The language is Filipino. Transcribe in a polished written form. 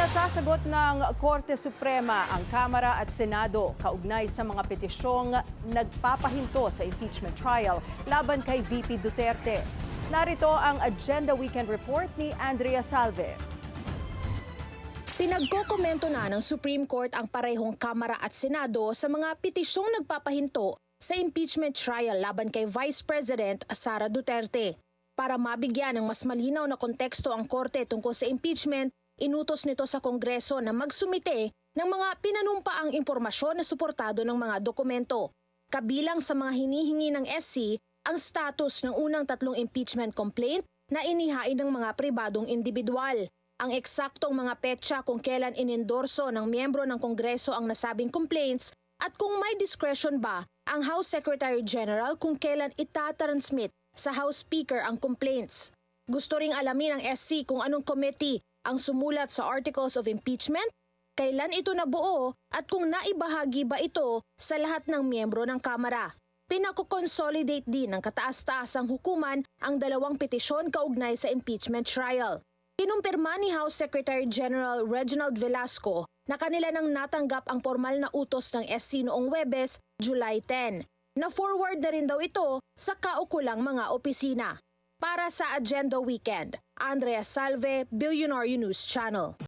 Pinasasagot ng Korte Suprema ang Kamara at Senado kaugnay sa mga petisyong nagpapahinto sa impeachment trial laban kay VP Duterte. Narito ang Agenda Weekend Report ni Andrea Salve. Pinagkokomento na ng Supreme Court ang parehong Kamara at Senado sa mga petisyong nagpapahinto sa impeachment trial laban kay Vice President Sara Duterte. Para mabigyan ng mas malinaw na konteksto ang Korte tungkol sa impeachment, inutos nito sa Kongreso na magsumite ng mga pinanumpaang impormasyon na suportado ng mga dokumento. Kabilang sa mga hinihingi ng SC ang status ng unang 3 impeachment complaint na inihain ng mga pribadong individual. Ang eksaktong mga petsa kung kailan inendorso ng miyembro ng Kongreso ang nasabing complaints at kung may discretion ba ang House Secretary General kung kailan itatransmit sa House Speaker ang complaints. Gusto ring alamin ng SC kung anong committee ang sumulat sa Articles of Impeachment, kailan ito nabuo at kung naibahagi ba ito sa lahat ng miyembro ng Kamara. Pinako-consolidate din ng kataas-taasang hukuman ang 2 petisyon kaugnay sa impeachment trial. Kinumpirma ni House Secretary General Reginald Velasco na kanila nang natanggap ang formal na utos ng SC noong Huwebes, July 10. Na-forward na rin daw ito sa kaukulang mga opisina. Para sa Agenda Weekend, Andrea Salve, Billionaire News Channel.